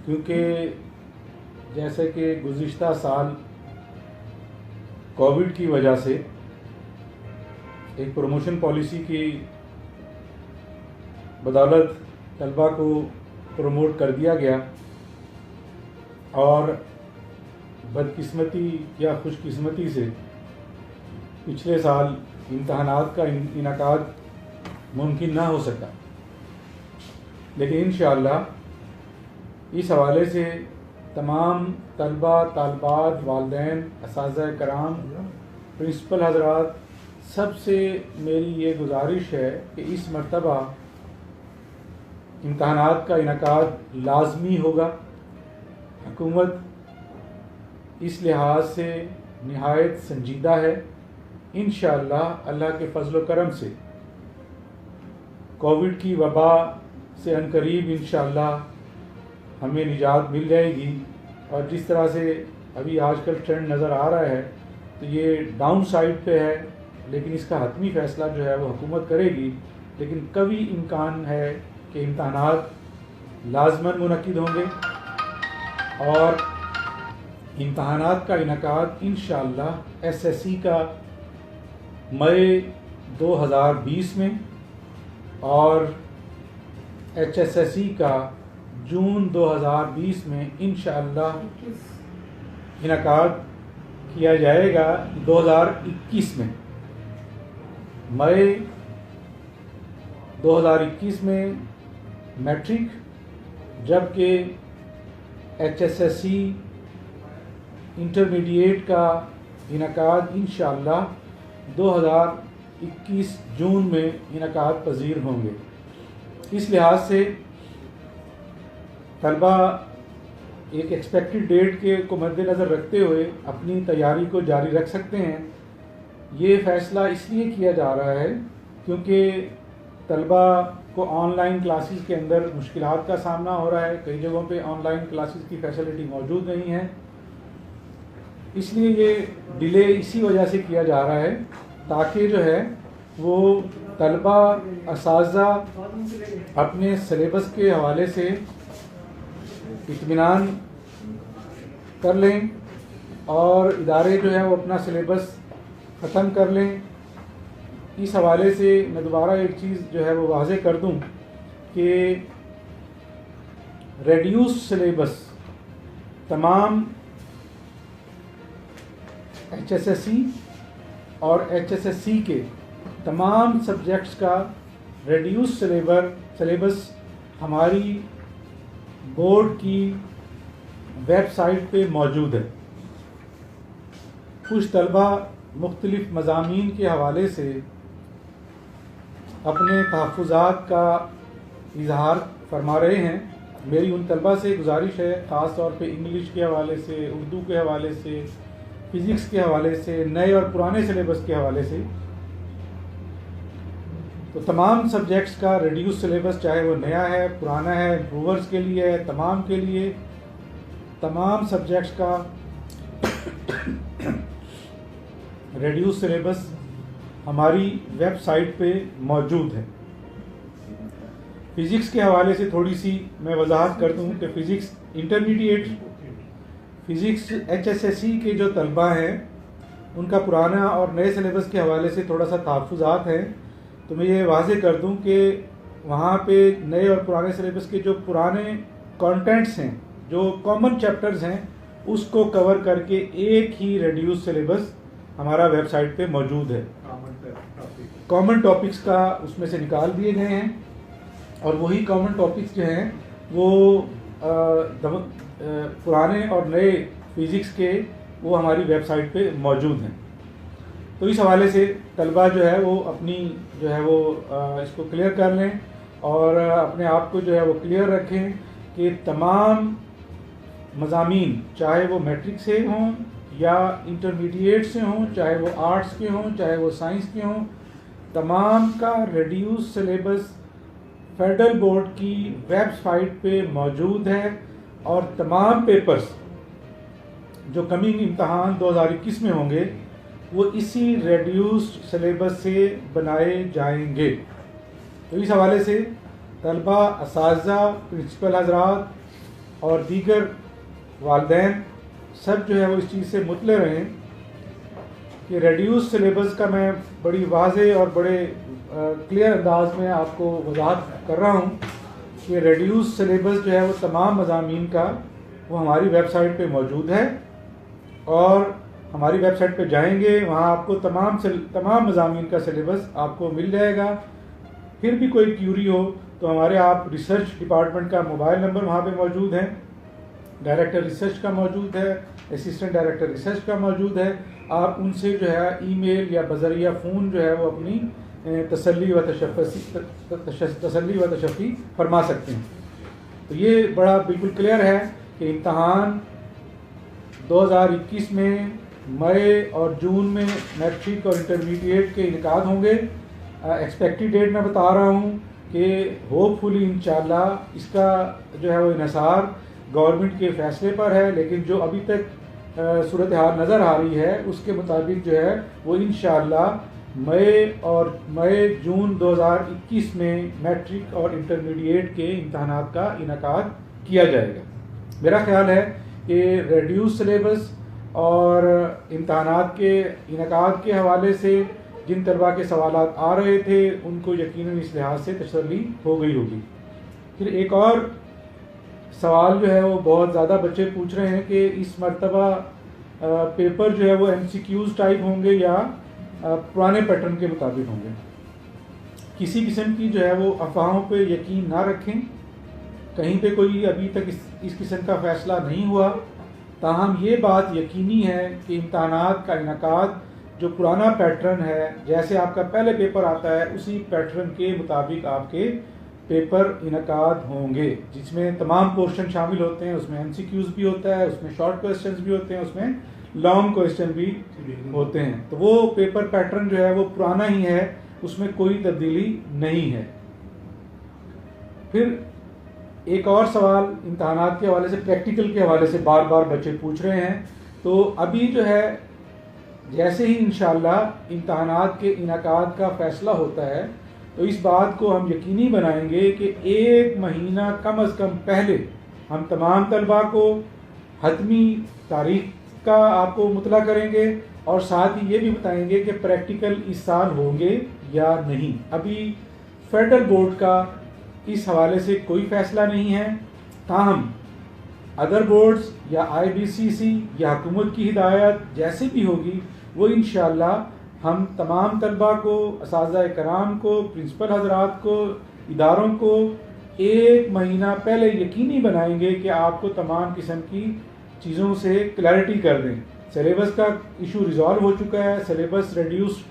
کیونکہ جیسے کہ گزشتہ سال کووڈ کی وجہ سے ایک پروموشن پالیسی کی بدولت طلباء کو پروموٹ کر دیا گیا، اور بدقسمتی یا خوش قسمتی سے پچھلے سال امتحانات کا انعقاد ممکن نہ ہو سکا، لیکن انشاءاللہ اس حوالے سے تمام طلباء، طالبات، والدین، اساتذہ کرام، پرنسپل حضرات، سب سے میری یہ گزارش ہے کہ اس مرتبہ امتحانات کا انعقاد لازمی ہوگا۔ حکومت اس لحاظ سے نہایت سنجیدہ ہے۔ انشاءاللہ اللہ کے فضل و کرم سے کووڈ کی وبا سے عنقریب انشاءاللہ ہمیں نجات مل جائے گی، اور جس طرح سے ابھی آج کل ٹرینڈ نظر آ رہا ہے تو یہ ڈاؤن سائڈ پہ ہے، لیکن اس کا حتمی فیصلہ جو ہے وہ حکومت کرے گی، لیکن قوی امکان ہے کہ امتحانات لازماً منعقد ہوں گے، اور امتحانات کا انعقاد انشاءاللہ ایس ایس سی کا مئی 2020 میں اور ایچ ایس ایس سی کا جون 2020 میں انشاءاللہ انعقاد کیا جائے گا۔ 2021 میں مئی 2021 میں میٹرک، جبکہ H S S C intermediate کا انعقاد انشاءاللہ 2021 جون میں انعقاد پذیر ہوں گے۔ اس لحاظ سے طلباء ایک ایکسپیکٹڈ ڈیٹ کو مد نظر رکھتے ہوئے اپنی تیاری کو جاری رکھ سکتے ہیں۔ یہ فیصلہ اس لیے کیا جا رہا ہے کیونکہ طلباء کو آن لائن کلاسز کے اندر مشکلات کا سامنا ہو رہا ہے، کئی جگہوں پہ آن لائن کلاسز کی فیسلٹی موجود نہیں ہے، اس لیے یہ ڈیلے اسی وجہ سے کیا جا رہا ہے تاکہ جو ہے وہ طلباء، اساتذہ اپنے سلیبس کے حوالے سے اطمینان کر لیں، اور ادارے جو ہے وہ اپنا سلیبس ختم کر لیں۔ اس حوالے سے میں دوبارہ ایک چیز جو ہے وہ واضح کر دوں کہ ریڈیوس سلیبس تمام ایچ ایس ایس سی اور ایچ ایس ایس سی کے تمام سبجیکٹس کا ریڈیوس سلیبس ہماری بورڈ کی ویب سائٹ پہ موجود ہے۔ کچھ طلباء مختلف مضامین کے حوالے سے اپنے تحفظات کا اظہار فرما رہے ہیں۔ میری ان طلباء سے گزارش ہے، خاص طور پہ انگلش کے حوالے سے، اردو کے حوالے سے، فزکس کے حوالے سے، نئے اور پرانے سلیبس کے حوالے سے، تو تمام سبجیکٹس کا ریڈیوس سلیبس، چاہے وہ نیا ہے، پرانا ہے، امپروورز کے لیے ہے، تمام کے لیے، تمام سبجیکٹس کا ریڈیوس سلیبس ہماری ویب سائٹ پہ موجود ہے۔ فزکس کے حوالے سے تھوڑی سی میں وضاحت کر دوں کہ physics intermediate physics H S S C کے جو طلباء ہیں ان کا پرانا اور نئے سلیبس کے حوالے سے تھوڑا سا تحفظات ہیں، تو میں یہ واضح کر دوں کہ وہاں پہ نئے اور پرانے سلیبس کے جو پرانے کانٹینٹس ہیں، جو کامن چیپٹرز ہیں، اس کو کور کر کے ایک ہی ریڈیوس سلیبس ہمارا ویب سائٹ پہ موجود ہے۔ کامن ٹاپکس کا اس میں سے نکال دیے گئے ہیں، اور وہی کامن ٹاپکس جو ہیں وہ پرانے اور نئے فزکس کے وہ ہماری ویب سائٹ پہ موجود ہیں۔ تو اس حوالے سے طلباء جو ہے وہ اپنی جو ہے وہ اس کو کلیئر کر لیں، اور اپنے آپ کو جو ہے وہ کلیئر رکھیں کہ تمام مضامین، چاہے وہ میٹرک سے ہوں یا انٹرمیڈیٹ سے ہوں، چاہے وہ آرٹس کے ہوں، چاہے وہ سائنس کے ہوں، تمام کا ریڈیوس سلیبس فیڈرل بورڈ کی ویب سائٹ پہ موجود ہے، اور تمام پیپرز جو کمنگ امتحان 2021 میں ہوں گے وہ اسی ریڈیوس سلیبس سے بنائے جائیں گے۔ تو اس حوالے سے طلباء، اساتذہ، پرنسپل حضرات اور دیگر والدین سب جو ہے وہ اس چیز سے مطلع رہیں کہ ریڈیوس سلیبس کا میں بڑی واضح اور بڑے کلیئر انداز میں آپ کو وضاحت کر رہا ہوں کہ ریڈیوس سلیبس جو ہے وہ تمام مضامین کا وہ ہماری ویب سائٹ پہ موجود ہے، اور ہماری ویب سائٹ پہ جائیں گے وہاں آپ کو تمام مضامین کا سلیبس آپ کو مل جائے گا۔ پھر بھی کوئی کیوری ہو تو ہمارے آپ ریسرچ ڈپارٹمنٹ کا موبائل نمبر وہاں پہ موجود ہے، ڈائریکٹر ریسرچ کا موجود ہے، اسسٹنٹ ڈائریکٹر ریسرچ کا موجود ہے، آپ ان سے جو ہے ای میل یا بذریعہ فون جو ہے وہ اپنی تسلی و تشفی فرما سکتے ہیں۔ تو یہ بڑا بالکل کلیئر ہے کہ امتحان 2021 میں مئی اور جون میں میٹرک اور انٹرمیڈیٹ کے انعقاد ہوں گے۔ ایکسپیکٹڈ ڈیٹ میں بتا رہا ہوں کہ ہوپ فلی انشاءاللہ اس کا جو ہے وہ انحصار گورنمنٹ کے فیصلے پر ہے، لیکن جو ابھی تک صورتحال نظر آ رہی ہے اس کے مطابق جو ہے وہ انشاءاللہ مئی جون 2021 میں میٹرک اور انٹرمیڈیٹ کے امتحانات کا انعقاد کیا جائے گا۔ میرا خیال ہے کہ ریڈیوس سلیبس اور امتحانات کے انعقاد کے حوالے سے جن طلباء کے سوالات آ رہے تھے ان کو یقیناً اس لحاظ سے تسلی ہو گئی ہوگی۔ پھر ایک اور سوال جو ہے وہ بہت زیادہ بچے پوچھ رہے ہیں کہ اس مرتبہ پیپر جو ہے وہ ایم سی کیوز ٹائپ ہوں گے یا پرانے پیٹرن کے مطابق ہوں گے۔ کسی قسم کی جو ہے وہ افواہوں پہ یقین نہ رکھیں، کہیں پہ کوئی ابھی تک اس قسم کا فیصلہ نہیں ہوا، تاہم یہ بات یقینی ہے کہ امتحانات کا انعقاد جو پرانا پیٹرن ہے، جیسے آپ کا پہلے پیپر آتا ہے اسی پیٹرن کے مطابق آپ کے پیپر انعقاد ہوں گے، جس میں تمام پورشن شامل ہوتے ہیں۔ اس میں ایم سی کیوز بھی ہوتا ہے، اس میں شارٹ کوسچنز بھی ہوتے ہیں، اس میں لانگ کوسچن بھی ہوتے ہیں۔ تو وہ پیپر پیٹرن جو ہے وہ پرانا ہی ہے، اس میں کوئی تبدیلی نہیں ہے۔ پھر ایک اور سوال امتحانات کے حوالے سے، پریکٹیکل کے حوالے سے بار بار بچے پوچھ رہے ہیں۔ تو ابھی جو ہے جیسے ہی انشاءاللہ امتحانات کے انعقاد کا فیصلہ ہوتا ہے تو اس بات کو ہم یقینی بنائیں گے کہ 1 مہینہ کم از کم پہلے ہم تمام طلباء کو حتمی تاریخ کا آپ کو مطلع کریں گے، اور ساتھ ہی یہ بھی بتائیں گے کہ پریکٹیکل اس سال ہوں گے یا نہیں۔ ابھی فیڈرل بورڈ کا اس حوالے سے کوئی فیصلہ نہیں ہے، تاہم ادر بورڈز یا آئی بی سی سی یا حکومت کی ہدایت جیسے بھی ہوگی وہ انشاءاللہ ہم تمام طلباء کو، اساتذہ کرام کو، پرنسپل حضرات کو، اداروں کو 1 مہینہ پہلے یقینی بنائیں گے کہ آپ کو تمام قسم کی چیزوں سے کلیئرٹی کر دیں۔ سلیبس کا ایشو ریزالو ہو چکا ہے، سلیبس ریڈیوس